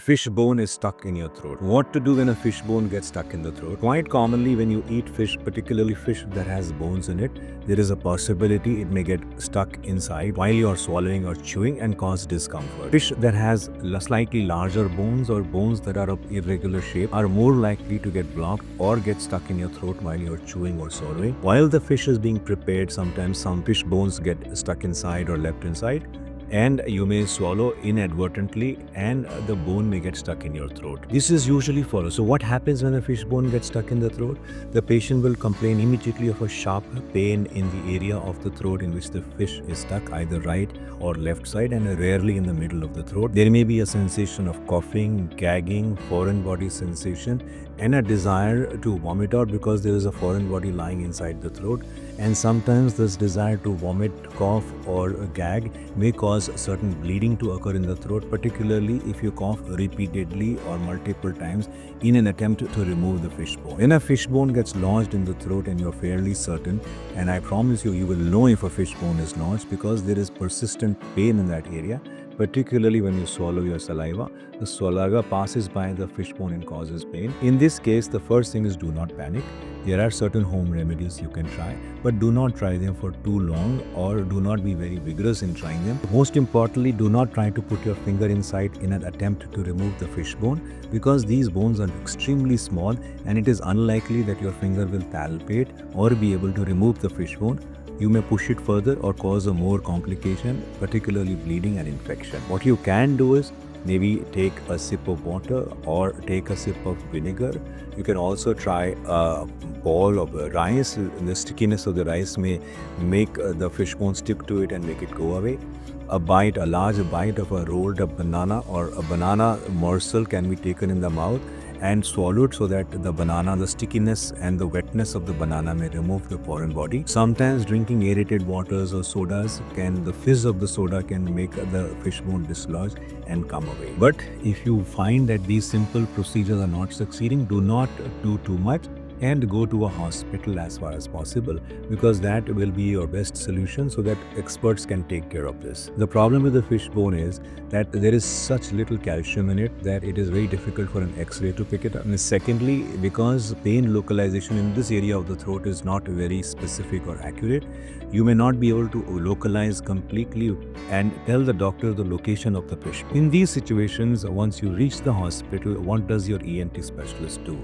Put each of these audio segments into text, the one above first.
fish bone is stuck in your throat. What to do when a fish bone gets stuck in the throat? Quite commonly when you eat fish, particularly fish that has bones in it, there is a possibility it may get stuck inside while you are swallowing or chewing and cause discomfort. Fish that has slightly larger bones or bones that are of irregular shape are more likely to get blocked or get stuck in your throat while you're chewing or swallowing. While the fish is being prepared, sometimes some fish bones get stuck inside or left inside, and you may swallow inadvertently and the bone may get stuck in your throat. This is usually followed. So what happens when a fish bone gets stuck in the throat? The patient will complain immediately of a sharp pain in the area of the throat in which the fish is stuck, either right or left side, and rarely in the middle of the throat. There may be a sensation of coughing, gagging, foreign body sensation, and a desire to vomit out because there is a foreign body lying inside the throat. And sometimes this desire to vomit, cough, or gag may cause certain bleeding to occur in the throat, particularly if you cough repeatedly or multiple times in an attempt to remove the fish bone. When a fish bone gets lodged in the throat and you're fairly certain, and I promise you, you will know if a fish bone is lodged because there is persistent pain in that area, particularly when you swallow your saliva. The saliva passes by the fish bone and causes pain. In this case, the first thing is do not panic. There are certain home remedies you can try, but do not try them for too long or do not be very vigorous in trying them. Most importantly, do not try to put your finger inside in an attempt to remove the fish bone because these bones are extremely small and it is unlikely that your finger will palpate or be able to remove the fish bone. You may push it further or cause a more complication, particularly bleeding and infection. What you can do is maybe take a sip of water or take a sip of vinegar. You can also try a ball of rice. The stickiness of the rice may make the fish bone stick to it and make it go away. A large bite of a rolled up banana or a banana morsel can be taken in the mouth and swallowed so that the stickiness and the wetness of the banana may remove the foreign body. Sometimes drinking aerated waters or sodas the fizz of the soda can make the fish bone dislodge and come away. But if you find that these simple procedures are not succeeding, do not do too much and go to a hospital as far as possible because that will be your best solution so that experts can take care of this. The problem with the fish bone is that there is such little calcium in it that it is very difficult for an X-ray to pick it up. And secondly, because pain localization in this area of the throat is not very specific or accurate, you may not be able to localize completely and tell the doctor the location of the fish. In these situations, once you reach the hospital, what does your ENT specialist do?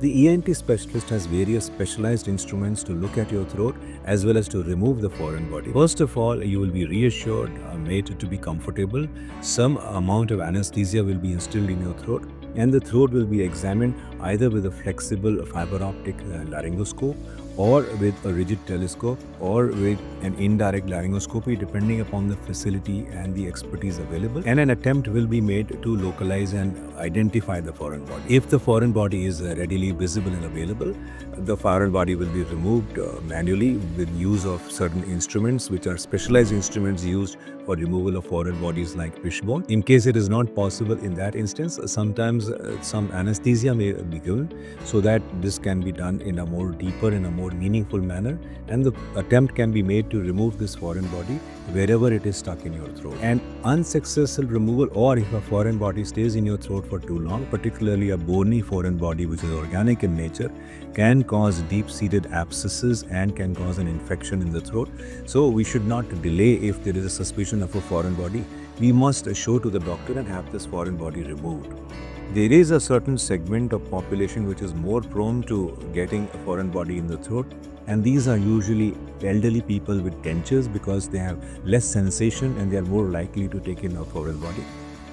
The ENT specialist has various specialized instruments to look at your throat as well as to remove the foreign body. First of all, you will be reassured, made to be comfortable. Some amount of anesthesia will be instilled in your throat and the throat will be examined either with a flexible fiber optic laryngoscope or with a rigid telescope or with an indirect laryngoscopy depending upon the facility and the expertise available, and an attempt will be made to localize and identify the foreign body. If the foreign body is readily visible and available, the foreign body will be removed manually with use of certain instruments which are specialized instruments used for removal of foreign bodies like fish bone. In case it is not possible in that instance, sometimes some anesthesia may be given so that this can be done in a more deeper and a more meaningful manner, and the attempt can be made to remove this foreign body wherever it is stuck in your throat. And unsuccessful removal, or if a foreign body stays in your throat for too long, particularly a bony foreign body which is organic in nature, can cause deep-seated abscesses and can cause an infection in the throat. So we should not delay if there is a suspicion of a foreign body. We must show to the doctor and have this foreign body removed. There is a certain segment of population which is more prone to getting a foreign body in the throat, and these are usually elderly people with dentures because they have less sensation and they are more likely to take in a foreign body.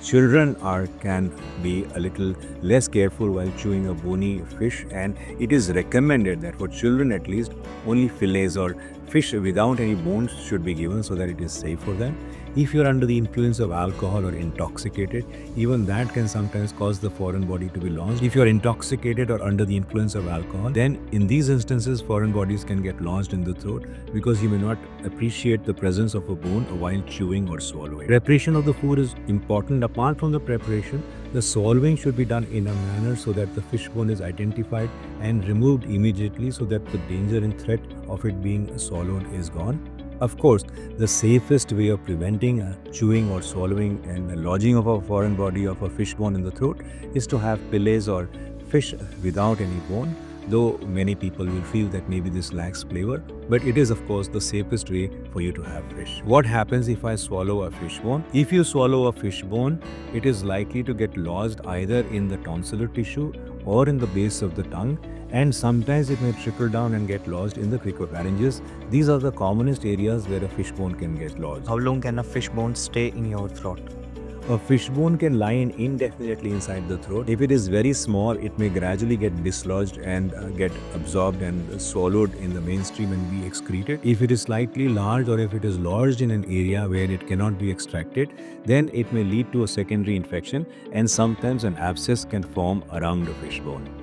Children can be a little less careful while chewing a bony fish, and it is recommended that for children at least only fillets or fish without any bones should be given so that it is safe for them. If you are under the influence of alcohol or intoxicated, even that can sometimes cause the foreign body to be lodged. If you are intoxicated or under the influence of alcohol, then in these instances foreign bodies can get lodged in the throat because you may not appreciate the presence of a bone while chewing or swallowing. Preparation of the food is important. Apart from the preparation, the swallowing should be done in a manner so that the fish bone is identified and removed immediately so that the danger and threat of it being swallowed is gone. Of course, the safest way of preventing chewing or swallowing and lodging of a foreign body of a fish bone in the throat is to have fillets or fish without any bone, though many people will feel that maybe this lacks flavor, but it is of course the safest way for you to have fish. What happens if I swallow a fish bone? If you swallow a fish bone, it is likely to get lodged either in the tonsillar tissue or in the base of the tongue, and sometimes it may trickle down and get lodged in the cricopharynges. These are the commonest areas where a fish bone can get lodged. How long can a fish bone stay in your throat? A fish bone can lie indefinitely inside the throat. If it is very small, it may gradually get dislodged and get absorbed and swallowed in the mainstream and be excreted. If it is slightly large or if it is lodged in an area where it cannot be extracted, then it may lead to a secondary infection and sometimes an abscess can form around the fish bone.